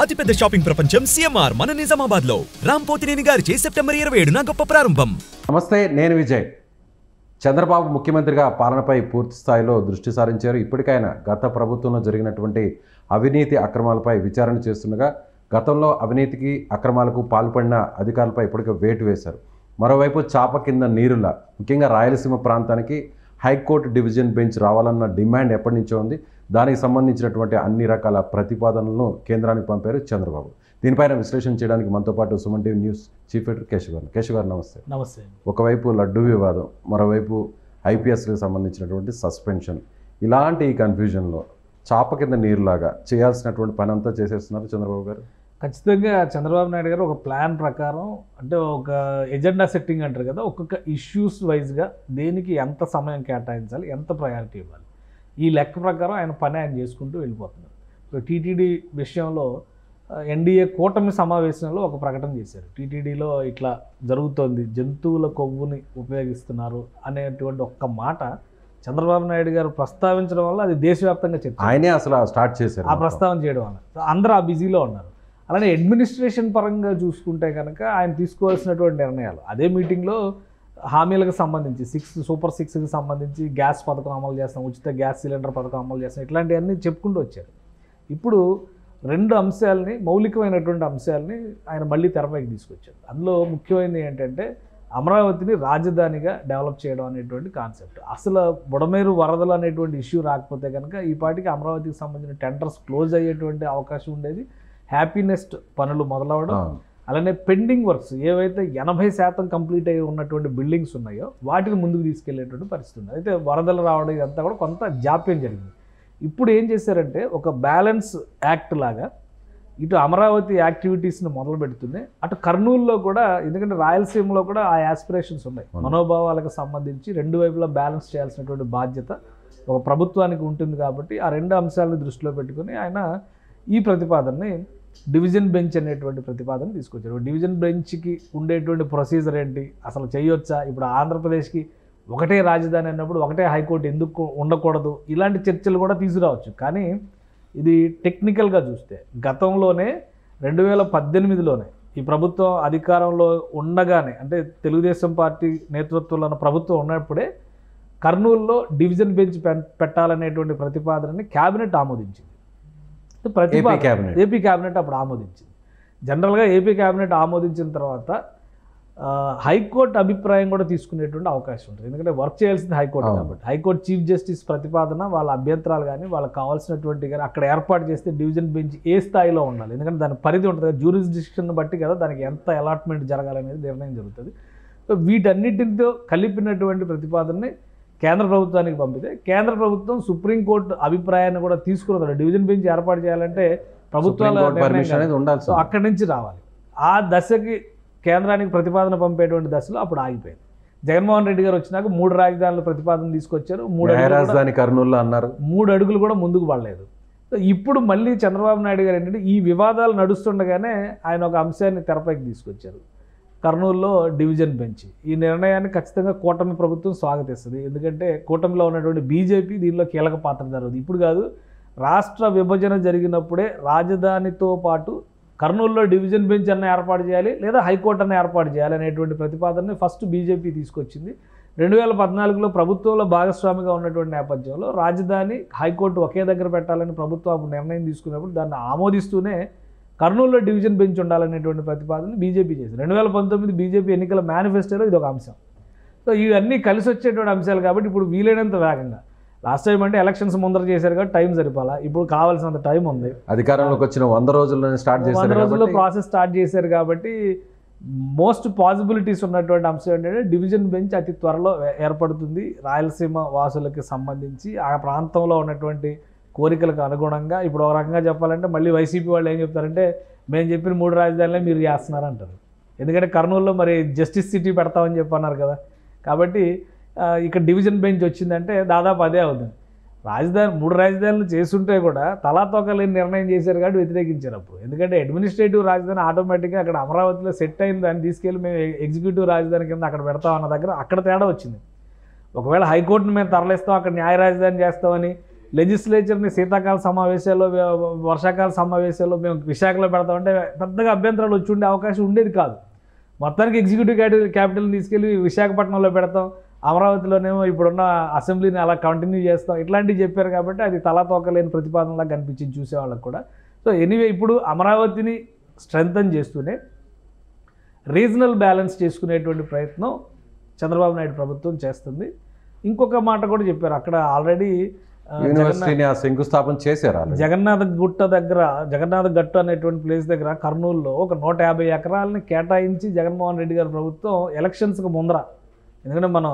అతిపెద్ద షాపింగ్ ప్రపంచం సిఎంఆర్ మన నిజామాబాద్ లో రాంపోతినేని గారిచే సెప్టెంబర్ 27న గొప్ప ప్రారంభం. నమస్తే, నేను విజయ్. చంద్రబాబు ముఖ్యమంత్రిగా పాలనపై పూర్తి స్థాయిలో దృష్టి సారించారు. ఇప్పటికైనా గత ప్రభుత్వంలో జరిగినటువంటి అవినీతి అక్రమాలపై విచారణ చేస్తుండగా గతంలో అవినీతికి అక్రమాలకు పాల్పడిన అధికారులపై ఇప్పటికే వేటు వేశారు. మరోవైపు చాప కింద నీరులా ముఖ్యంగా రాయలసీమ ప్రాంతానికి హైకోర్టు డివిజన్ బెంచ్ రావాలన్న డిమాండ్ ఎప్పటి నుంచో ఉంది. దానికి సంబంధించినటువంటి అన్ని రకాల ప్రతిపాదనలను కేంద్రానికి పంపారు చంద్రబాబు. దీనిపైన విశ్లేషణ చేయడానికి మనతో పాటు Suman TV news chief editor Keshav గారు నమస్తే. నమస్తే. ఒకవైపు లడ్డూ వివాదం, మరోవైపు ఐపీఎస్కి సంబంధించినటువంటి సస్పెన్షన్, ఇలాంటి ఈ కన్ఫ్యూజన్లో చాప కింద నీరులాగా చేయాల్సినటువంటి పని అంతా చేసేస్తున్నారు చంద్రబాబు గారు. ఖచ్చితంగా చంద్రబాబు నాయుడు గారు ఒక ప్లాన్ ప్రకారం, అంటే ఒక ఎజెండా సెట్టింగ్ అంటారు కదా, ఒక్కొక్క ఇష్యూస్ వైజ్గా దేనికి ఎంత సమయం కేటాయించాలి, ఎంత ప్రయారిటీ ఇవ్వాలి, ఈ లెక్క ప్రకారం ఆయన పని ఆయన చేసుకుంటూ వెళ్ళిపోతున్నారు. సో టీటీడీ విషయంలో ఎన్డీఏ కూటమి సమావేశంలో ఒక ప్రకటన చేశారు. టీటీడీలో ఇట్లా జరుగుతోంది, జంతువుల కొవ్వుని ఉపయోగిస్తున్నారు అనేటువంటి ఒక్క మాట చంద్రబాబు నాయుడు గారు ప్రస్తావించడం వల్ల అది దేశవ్యాప్తంగా చర్చ. ఆయనే అసలు స్టార్ట్ చేశారు ఆ ప్రస్తావన చేయడం వల్ల. అందరూ ఆ బిజీలో ఉన్నారు. అలానే అడ్మినిస్ట్రేషన్ పరంగా చూసుకుంటే కనుక ఆయన తీసుకోవాల్సినటువంటి నిర్ణయాలు, అదే మీటింగ్లో హామీలకు సంబంధించి సూపర్ 6కి సంబంధించి గ్యాస్ పథకం అమలు చేస్తాం, ఉచిత గ్యాస్ సిలిండర్ పథకం అమలు చేస్తాం, ఇట్లాంటివన్నీ చెప్పుకుంటూ వచ్చారు. ఇప్పుడు రెండు అంశాలని, మౌలికమైనటువంటి అంశాలని ఆయన మళ్ళీ తెరపైకి తీసుకొచ్చారు. అందులో ముఖ్యమైనది ఏంటంటే అమరావతిని రాజధానిగా డెవలప్ చేయడం అనేటువంటి కాన్సెప్ట్. అసలు బుడమేరు వరదలు అనేటువంటి ఇష్యూ రాకపోతే కనుక ఈ పాటికి అమరావతికి సంబంధించిన టెండర్స్ క్లోజ్ అయ్యేటువంటి అవకాశం ఉండేది. హ్యాపీనెస్ట్ పనులు మొదలవడం, అలానే పెండింగ్ వర్క్స్ ఏవైతే 80% కంప్లీట్ అయ్యి ఉన్నటువంటి బిల్డింగ్స్ ఉన్నాయో వాటిని ముందుకు తీసుకెళ్లేటువంటి పరిస్థితి ఉంది. అయితే వరదలు రావడం ఇదంతా కూడా కొంత జాప్యం జరిగింది. ఇప్పుడు ఏం చేశారంటే ఒక బ్యాలెన్స్ యాక్ట్ లాగా ఇటు అమరావతి యాక్టివిటీస్ని మొదలు పెడుతుంది, అటు కర్నూలులో కూడా, ఎందుకంటే రాయలసీమలో కూడా ఆ యాస్పిరేషన్స్ ఉన్నాయి. మనోభావాలకు సంబంధించి రెండు వైపులా బ్యాలెన్స్ చేయాల్సినటువంటి బాధ్యత ఒక ప్రభుత్వానికి ఉంటుంది. కాబట్టి ఆ రెండు అంశాలను దృష్టిలో పెట్టుకుని ఆయన ఈ ప్రతిపాదనని డివిజన్ బెంచ్ అనేటువంటి ప్రతిపాదన తీసుకొచ్చారు. డివిజన్ బెంచ్కి ఉండేటువంటి ప్రొసీజర్ ఏంటి, అసలు చేయొచ్చా, ఇప్పుడు ఆంధ్రప్రదేశ్కి ఒకటే రాజధాని అన్నప్పుడు ఒకటే హైకోర్టు ఎందుకు ఉండకూడదు, ఇలాంటి చర్చలు కూడా తీసుకురావచ్చు. కానీ ఇది టెక్నికల్గా చూస్తే గతంలోనే 2018లోనే ఈ ప్రభుత్వం అధికారంలో ఉండగానే, అంటే తెలుగుదేశం పార్టీ నేతృత్వంలో ఉన్న ప్రభుత్వం ఉన్నప్పుడే కర్నూలులో డివిజన్ బెంచ్ పెట్టాలనేటువంటి ప్రతిపాదనని క్యాబినెట్ ఆమోదించింది. ఏపీ క్యాబినెట్ అప్పుడు ఆమోదించింది. జనరల్గా ఏపీ క్యాబినెట్ ఆమోదించిన తర్వాత హైకోర్టు అభిప్రాయం కూడా తీసుకునేటువంటి అవకాశం ఉంటుంది. ఎందుకంటే వర్క్ చేయాల్సింది హైకోర్టు కాబట్టి హైకోర్టు చీఫ్ జస్టిస్ ప్రతిపాదన, వాళ్ళ అభ్యంతరాలు కానీ వాళ్ళకి కావాల్సినటువంటి కానీ అక్కడ ఏర్పాటు చేస్తే డివిజన్ బెంచ్ ఏ స్థాయిలో ఉండాలి, ఎందుకంటే దాని పరిధి ఉంటుంది కదా, జ్యూరిస్డిక్షన్ బట్టి కదా దానికి ఎంత అలాట్మెంట్ జరగాలనేది నిర్ణయం జరుగుతుంది. సో వీటన్నిటితో కలిపినటువంటి ప్రతిపాదనని కేంద్ర ప్రభుత్వానికి పంపితే కేంద్ర ప్రభుత్వం సుప్రీంకోర్టు అభిప్రాయాన్ని కూడా తీసుకున్నారు. డివిజన్ బెంచ్ ఏర్పాటు చేయాలంటే ప్రభుత్వాల సో అక్కడి నుంచి రావాలి. ఆ దశకి కేంద్రానికి ప్రతిపాదన పంపేటువంటి దశలో అప్పుడు ఆగిపోయింది. జగన్మోహన్ రెడ్డి గారు వచ్చినాక 3 రాజధానుల ప్రతిపాదన తీసుకొచ్చారు. 3 అడుగులు కూడా ముందుకు పడలేదు. సో ఇప్పుడు మళ్ళీ చంద్రబాబు నాయుడు గారు ఏంటంటే ఈ వివాదాలు నడుస్తుండగానే ఆయన ఒక అంశాన్ని తెరపైకి తీసుకొచ్చారు, కర్నూలులో డివిజన్ బెంచ్. ఈ నిర్ణయాన్ని ఖచ్చితంగా కూటమి ప్రభుత్వం స్వాగతిస్తుంది. ఎందుకంటే కూటమిలో ఉన్నటువంటి బీజేపీ దీనిలో కీలక పాత్ర జరుగుతుంది. ఇప్పుడు కాదు, రాష్ట్ర విభజన జరిగినప్పుడే రాజధానితో పాటు కర్నూలులో డివిజన్ బెంచ్ అన్న ఏర్పాటు చేయాలి, లేదా హైకోర్టు అన్న ఏర్పాటు చేయాలి అనేటువంటి ప్రతిపాదనని ఫస్ట్ బీజేపీ తీసుకొచ్చింది. 2014లో ప్రభుత్వంలో భాగస్వామిగా ఉన్నటువంటి నేపథ్యంలో రాజధాని హైకోర్టు ఒకే దగ్గర పెట్టాలని ప్రభుత్వం నిర్ణయం తీసుకున్నప్పుడు దాన్ని ఆమోదిస్తూనే కర్నూలులో డివిజన్ బెంచ్ ఉండాలనేటువంటి ప్రతిపాదన బీజేపీ చేసింది. 2019 బీజేపీ ఎన్నికల మేనిఫెస్టోలో ఇది ఒక అంశం. సో ఇవన్నీ కలిసి వచ్చేటువంటి అంశాలు కాబట్టి ఇప్పుడు వీలైనంత వేగంగా, లాస్ట్ టైం అంటే ఎలక్షన్స్ ముందర చేశారు కాబట్టి టైం సరిపోలా, ఇప్పుడు కావాల్సినంత టైం ఉంది. అధికారంలోకి వచ్చిన 100 రోజుల్లోనే 100 రోజుల్లో ప్రాసెస్ స్టార్ట్ చేశారు కాబట్టి మోస్ట్ పాసిబిలిటీస్ ఉన్నటువంటి అంశం ఏంటంటే డివిజన్ బెంచ్ అతి త్వరలో ఏర్పడుతుంది. రాయలసీమ వాసులకి సంబంధించి ఆ ప్రాంతంలో ఉన్నటువంటి కోరికలకు అనుగుణంగా, ఇప్పుడు ఒక రకంగా చెప్పాలంటే మళ్ళీ వైసీపీ వాళ్ళు ఏం చెప్తారంటే మేము చెప్పిన 3 రాజధానులే మీరు చేస్తున్నారు అంటారు. ఎందుకంటే కర్నూలులో మరి జస్టిస్ సిటీ పెడతామని చెప్పన్నారు కదా, కాబట్టి ఇక్కడ డివిజన్ బెంచ్ వచ్చిందంటే దాదాపు అదే అవుతుంది. 3 రాజధానులు చేస్తుంటే కూడా తలాతోకలేని నిర్ణయం చేశారు కాబట్టి వ్యతిరేకించారు అప్పుడు. ఎందుకంటే అడ్మినిస్ట్రేటివ్ రాజధాని ఆటోమేటిక్గా అక్కడ అమరావతిలో సెట్ అయింది, దాన్ని తీసుకెళ్ళి మేము ఎగ్జిక్యూటివ్ రాజధాని కింద అక్కడ పెడతాం అన్న దగ్గర అక్కడ తేడా వచ్చింది. ఒకవేళ హైకోర్టును మేము తరలిస్తాం, అక్కడ న్యాయ రాజధాని చేస్తామని లెజిస్లేచర్ని శీతాకాల సమావేశాల్లో వర్షాకాల సమావేశాల్లో మేము విశాఖలో పెడతామంటే పెద్దగా అభ్యంతరాలు వచ్చి ఉండే అవకాశం ఉండేది కాదు. మొత్తానికి ఎగ్జిక్యూటివ్ క్యాపిటల్ని తీసుకెళ్ళి విశాఖపట్నంలో పెడతాం, అమరావతిలోనేమో ఇప్పుడున్న అసెంబ్లీని అలా కంటిన్యూ చేస్తాం, ఇట్లాంటివి చెప్పారు కాబట్టి అది తలాతోకలేని ప్రతిపాదనలా కనిపించింది చూసేవాళ్ళకి కూడా. సో ఎనీవే ఇప్పుడు అమరావతిని స్ట్రెంథన్ చేస్తూనే రీజనల్ బ్యాలెన్స్ చేసుకునేటువంటి ప్రయత్నం చంద్రబాబు నాయుడు ప్రభుత్వం చేస్తుంది. ఇంకొక మాట కూడా చెప్పారు, అక్కడ ఆల్రెడీ యూనివర్సిటీని శంకుస్థాపన చేశారు. జగన్నాథ గట్టు అనేటువంటి ప్లేస్ దగ్గర కర్నూలులో ఒక 150 ఎకరాలని కేటాయించి జగన్మోహన్ రెడ్డి గారి ప్రభుత్వం ఎలక్షన్స్కి ముందర, ఎందుకంటే మనం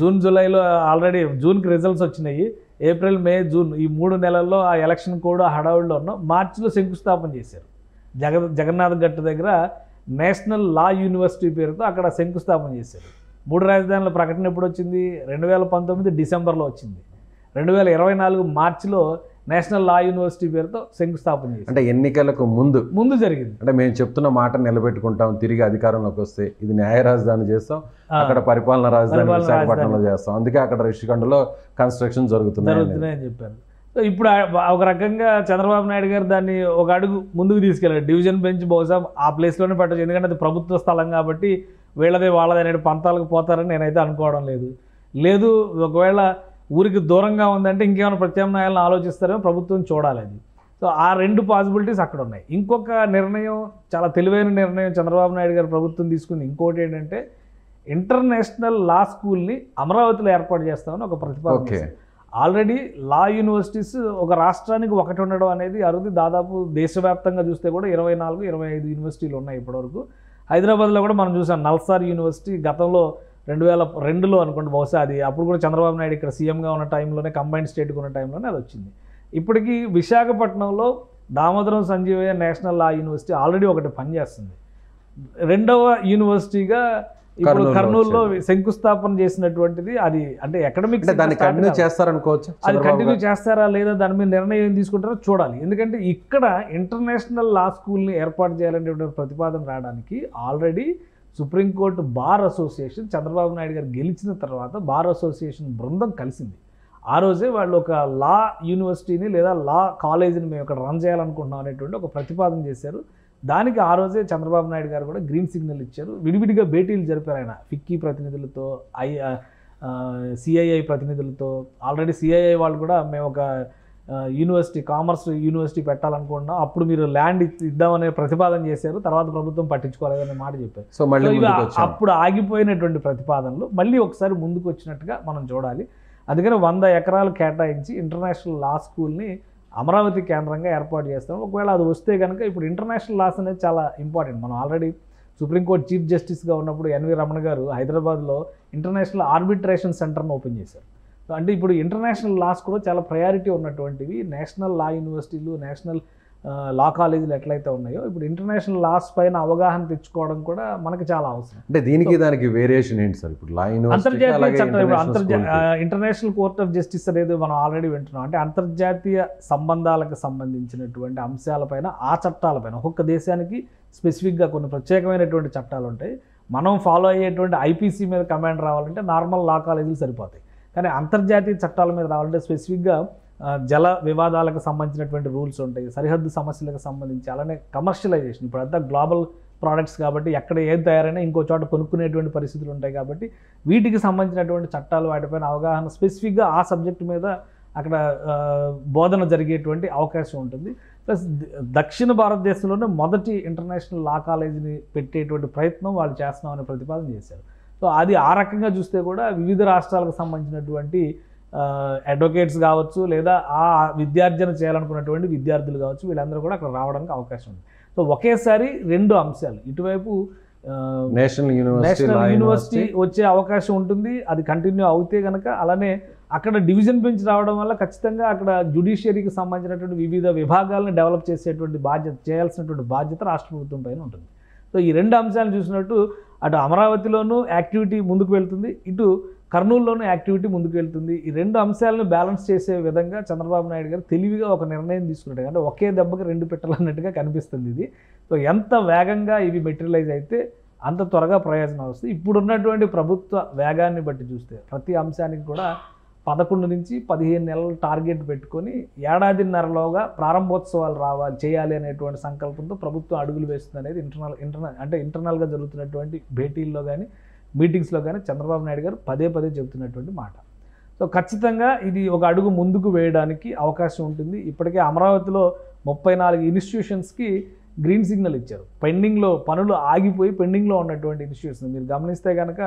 జూన్ జూలైలో ఆల్రెడీ జూన్కి రిజల్ట్స్ వచ్చినాయి, ఏప్రిల్ మే జూన్ ఈ 3 నెలల్లో ఆ ఎలక్షన్ కూడా హడావుడిలో ఉన్నాం, మార్చిలో శంకుస్థాపన చేశారు. జగన్నాథ గట్టు దగ్గర నేషనల్ లా యూనివర్సిటీ పేరుతో అక్కడ శంకుస్థాపన చేశారు. 3 రాజధానుల ప్రకటన ఎప్పుడు వచ్చింది? 2019 డిసెంబర్లో వచ్చింది. 2024 మార్చిలో నేషనల్ లా యూనివర్సిటీ పేరుతో శంకుస్థాపన చేశారు. అంటే ఎన్నికలకు ముందు జరిగింది. అంటే మేము చెప్తున్న మాట నిలబెట్టుకుంటాం, తిరిగి అధికారంలోకి వస్తే ఇది న్యాయ రాజధాని చేస్తాం, అక్కడ పరిపాలన రాజధాని విశాఖపట్నంలో చేస్తాం, అందుకే అక్కడ రిషికొండలో కన్స్ట్రక్షన్ జరుగుతున్నాయని చెప్పారు. సో ఇప్పుడు ఒక రకంగా చంద్రబాబు నాయుడు గారు దాన్ని ఒక అడుగు ముందుకు తీసుకెళ్ళారు. డివిజన్ బెంచ్ బహుశా ఆ ప్లేస్లోనే పెట్టచ్చు, ఎందుకంటే అది ప్రభుత్వ స్థలం కాబట్టి వీళ్ళదే వాళ్ళదే అనే పంతాలకు పోతారని నేనైతే అనుకోవడం లేదు. ఒకవేళ ఊరికి దూరంగా ఉందంటే ఇంకేమైనా ప్రత్యామ్నాయాలను ఆలోచిస్తారేమో, ప్రభుత్వం చూడాలి అది. సో ఆ 2 పాసిబిలిటీస్ అక్కడ ఉన్నాయి. ఇంకొక నిర్ణయం, చాలా తెలివైన నిర్ణయం చంద్రబాబు నాయుడు గారు ప్రభుత్వం తీసుకుంది. ఇంకోటి ఏంటంటే ఇంటర్నేషనల్ లా స్కూల్ని అమరావతిలో ఏర్పాటు చేస్తామని ఒక ప్రతిపాదన. ఆల్రెడీ లా యూనివర్సిటీస్ ఒక రాష్ట్రానికి ఒకటి ఉండడం అనేది అరుదు. దాదాపు దేశవ్యాప్తంగా చూస్తే కూడా 24-25 యూనివర్సిటీలు ఉన్నాయి ఇప్పటివరకు. హైదరాబాద్లో కూడా మనం చూసాం నల్సార్ యూనివర్సిటీ గతంలో 2002లో అనుకోండి బహుశా, అది అప్పుడు కూడా చంద్రబాబు నాయుడు ఇక్కడ సీఎంగా ఉన్న టైంలోనే, కంబైన్డ్ స్టేట్గా ఉన్న టైంలోనే అది వచ్చింది. ఇప్పటికీ విశాఖపట్నంలో Damodaram Sanjivayya national law university already ఒకటి పనిచేస్తుంది. 2వ యూనివర్సిటీగా ఇప్పుడు కర్నూలులో శంకుస్థాపన చేసినటువంటిది. అది అంటే అకాడమిక్స్ దాన్ని కంటిన్యూ చేస్తారనుకోవచ్చు. అది కంటిన్యూ చేస్తారా లేదా దాని మీద నిర్ణయం ఏం తీసుకుంటారో చూడాలి. ఎందుకంటే ఇక్కడ ఇంటర్నేషనల్ లా స్కూల్ని ఏర్పాటు చేయాలనేటువంటి ప్రతిపాదన రావడానికి already supreme court bar association Chandrababu Naidu గారు గెలిచిన తర్వాత బార్ అసోసియేషన్ బృందం కలిసింది. ఆ రోజే వాళ్ళు ఒక లా యూనివర్సిటీని లేదా లా కాలేజీని మేము ఇక్కడ రన్ చేయాలనుకుంటున్నాం అనేటువంటి ఒక ప్రతిపాదన చేశారు. దానికి ఆ రోజే చంద్రబాబు నాయుడు గారు కూడా గ్రీన్ సిగ్నల్ ఇచ్చారు. విడివిడిగా భేటీలు జరిపారు ఆయన, ఫిక్కీ ప్రతినిధులతో, సిఐఐ ప్రతినిధులతో. ఆల్రెడీ సిఐఐ వాళ్ళు కూడా మేము ఒక యూనివర్సిటీ, కామర్స్ యూనివర్సిటీ పెట్టాలనుకుంటున్నాం, అప్పుడు మీరు ల్యాండ్ ఇద్దామనే ప్రతిపాదన చేశారు, తర్వాత ప్రభుత్వం పట్టించుకోలేదనే మాట చెప్పారు. సో మళ్ళీ అప్పుడు ఆగిపోయినటువంటి ప్రతిపాదనలు మళ్ళీ ఒకసారి ముందుకు వచ్చినట్టుగా మనం చూడాలి. అందుకని 100 ఎకరాలు కేటాయించి ఇంటర్నేషనల్ లా స్కూల్ని అమరావతి కేంద్రంగా ఏర్పాటు చేస్తాం. ఒకవేళ అది వస్తే కనుక, ఇప్పుడు ఇంటర్నేషనల్ లాస్ అనేది చాలా ఇంపార్టెంట్. మనం ఆల్రెడీ సుప్రీంకోర్టు చీఫ్ జస్టిస్గా ఉన్నప్పుడు ఎన్వి రమణ గారు హైదరాబాద్లో ఇంటర్నేషనల్ ఆర్బిట్రేషన్ సెంటర్ను ఓపెన్ చేశారు. అంటే ఇప్పుడు ఇంటర్నేషనల్ లాస్ కూడా చాలా ప్రయారిటీ ఉన్నటువంటివి. నేషనల్ లా యూనివర్సిటీలు, నేషనల్ లా కాలేజీలు ఎట్లయితే ఉన్నాయో, ఇప్పుడు ఇంటర్నేషనల్ లాస్ పైన అవగాహన తెచ్చుకోవడం కూడా మనకి చాలా అవసరం. అంటే దీనికి దానికి వేరియేషన్ ఏంటి సార్? ఇప్పుడు లా అంతర్జాతీయ చట్టం, ఇప్పుడు ఇంటర్నేషనల్ కోర్ట్ ఆఫ్ జస్టిస్ అనేది మనం ఆల్రెడీ వింటున్నాం. అంటే అంతర్జాతీయ సంబంధాలకు సంబంధించినటువంటి అంశాలపైన, ఆ చట్టాలపైన ఒక్కొక్క దేశానికి స్పెసిఫిక్గా కొన్ని ప్రత్యేకమైనటువంటి చట్టాలు ఉంటాయి. మనం ఫాలో అయ్యేటువంటి ఐపీసీ మీద కమాండ్ రావాలంటే నార్మల్ లా కాలేజీలు సరిపోతాయి. కానీ అంతర్జాతీయ చట్టాల మీద రావాలంటే స్పెసిఫిక్గా జల వివాదాలకు సంబంధించినటువంటి రూల్స్ ఉంటాయి, సరిహద్దు సమస్యలకు సంబంధించి, అలానే కమర్షియలైజేషన్. ఇప్పుడు అంతా గ్లోబల్ ప్రోడక్ట్స్ కాబట్టి ఎక్కడ ఏది తయారైనా ఇంకో చోట కొనుక్కునేటువంటి పరిస్థితులు ఉంటాయి కాబట్టి వీటికి సంబంధించినటువంటి చట్టాలు, వాటిపైన అవగాహన స్పెసిఫిక్గా ఆ సబ్జెక్టు మీద అక్కడ బోధన జరిగేటువంటి అవకాశం ఉంటుంది. ప్లస్ దక్షిణ భారతదేశంలోనే మొదటి ఇంటర్నేషనల్ లా కాలేజీని పెట్టేటువంటి ప్రయత్నం వాళ్ళు చేస్తున్నామనే ప్రతిపాదన చేశారు. సో అది ఆ రకంగా చూస్తే కూడా వివిధ రాష్ట్రాలకు సంబంధించినటువంటి అడ్వకేట్స్ కావచ్చు, లేదా ఆ విద్యార్జన చేయాలనుకున్నటువంటి విద్యార్థులు కావచ్చు, వీళ్ళందరూ కూడా అక్కడ రావడానికి అవకాశం ఉంది. సో ఒకేసారి 2 అంశాలు, ఇటువైపు నేషనల్ యూనివర్సిటీ వచ్చే అవకాశం ఉంటుంది, అది కంటిన్యూ అవుతే కనుక. అలానే అక్కడ డివిజన్ బెంచ్ రావడం వల్ల ఖచ్చితంగా అక్కడ జ్యుడిషియరీకి సంబంధించినటువంటి వివిధ విభాగాలను డెవలప్ చేసేటువంటి చేయాల్సినటువంటి బాధ్యత రాష్ట్ర ప్రభుత్వం పైన ఉంటుంది. సో ఈ 2 అంశాలను చూసినట్టు అటు అమరావతిలోనూ యాక్టివిటీ ముందుకు వెళ్తుంది, ఇటు కర్నూలులోనూ యాక్టివిటీ ముందుకు వెళ్తుంది. ఈ 2 అంశాలను బ్యాలెన్స్ చేసే విధంగా చంద్రబాబు నాయుడు గారు తెలివిగా ఒక నిర్ణయం తీసుకున్నట్టు, అంటే ఒకే దెబ్బకి 2 పిట్టలు అన్నట్టుగా కనిపిస్తుంది ఇది. సో ఎంత వేగంగా ఇవి మెటీరియలైజ్ అయితే అంత త్వరగా ప్రయోజనం వస్తుంది. ఇప్పుడున్నటువంటి ప్రభుత్వ వేగాన్ని బట్టి చూస్తే ప్రతి అంశానికి కూడా 11 నుంచి 15 నెలలు టార్గెట్ పెట్టుకొని ఏడాదిన్నరలోగా ప్రారంభోత్సవాలు చేయాలి అనేటువంటి సంకల్పంతో ప్రభుత్వం అడుగులు వేస్తుంది అనేది ఇంటర్నల్గా జరుగుతున్నటువంటి భేటీల్లో కానీ మీటింగ్స్లో కానీ చంద్రబాబు నాయుడు గారు పదే చెబుతున్నటువంటి మాట. సో ఖచ్చితంగా ఇది ఒక అడుగు ముందుకు వేయడానికి అవకాశం ఉంటుంది. ఇప్పటికే అమరావతిలో 34 ఇన్స్టిట్యూషన్స్కి గ్రీన్ సిగ్నల్ ఇచ్చారు. పనులు ఆగిపోయి పెండింగ్లో ఉన్నటువంటి ఇన్స్టిట్యూషన్స్ మీరు గమనిస్తే కనుక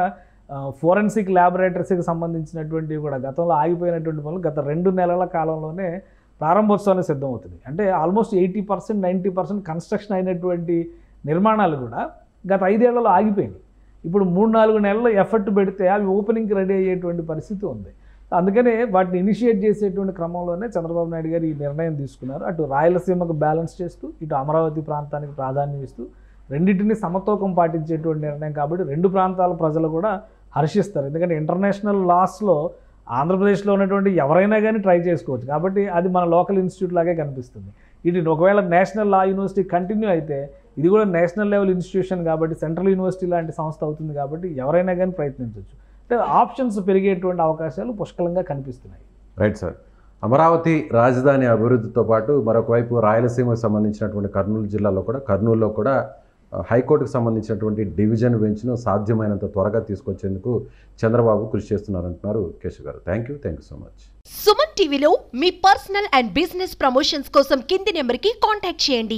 ఫోరెన్సిక్ ల్యాబొరేటరీస్కి సంబంధించినటువంటి కూడా గతంలో ఆగిపోయినటువంటి పనులు గత 2 నెలల కాలంలోనే ప్రారంభోత్సవానికి సిద్ధమవుతుంది. అంటే ఆల్మోస్ట్ 80% 90% కన్స్ట్రక్షన్ అయినటువంటి నిర్మాణాలు కూడా గత 5 ఏళ్లలో ఆగిపోయినాయి. ఇప్పుడు 3-4 నెలలు ఎఫర్ట్ పెడితే అవి ఓపెనింగ్కి రెడీ అయ్యేటువంటి పరిస్థితి ఉంది. అందుకనే వాటిని ఇనిషియేట్ చేసేటువంటి క్రమంలోనే చంద్రబాబు నాయుడు గారు ఈ నిర్ణయం తీసుకున్నారు. అటు రాయలసీమకు బ్యాలెన్స్ చేస్తూ ఇటు అమరావతి ప్రాంతానికి ప్రాధాన్యం ఇస్తూ రెండింటినీ సమతూకం పాటించేటువంటి నిర్ణయం కాబట్టి 2 ప్రాంతాల ప్రజలు కూడా హర్షిస్తారు. ఎందుకంటే ఇంటర్నేషనల్ లాస్లో ఆంధ్రప్రదేశ్లో ఉన్నటువంటి ఎవరైనా కానీ ట్రై చేసుకోవచ్చు కాబట్టి అది మన లోకల్ ఇన్స్టిట్యూట్ లాగే కనిపిస్తుంది. ఇది ఒకవేళ నేషనల్ లా యూనివర్సిటీ కంటిన్యూ అయితే ఇది కూడా నేషనల్ లెవెల్ ఇన్స్టిట్యూషన్ కాబట్టి సెంట్రల్ యూనివర్సిటీ లాంటి సంస్థ అవుతుంది కాబట్టి ఎవరైనా కానీ ప్రయత్నించవచ్చు. అంటే ఆప్షన్స్ పెరిగేటువంటి అవకాశాలు పుష్కలంగా కనిపిస్తున్నాయి. Right sir. అమరావతి రాజధాని అభివృద్ధితో పాటు మరొక వైపు రాయలసీమకు సంబంధించినటువంటి కర్నూలులో కూడా హైకోర్టుకు సంబంధించినటువంటి డివిజన్ బెంచ్ను సాధ్యమైనంత త్వరగా తీసుకొచ్చేందుకు చంద్రబాబు కృషి చేస్తున్నారంటున్నారు కేశవ్ గారు. Thank you so much. Suman టీవీలో మీ పర్సనల్ అండ్ బిజినెస్ ప్రమోషన్స్ కోసం కింది నెంబర్కి కాంటాక్ట్ చేయండి.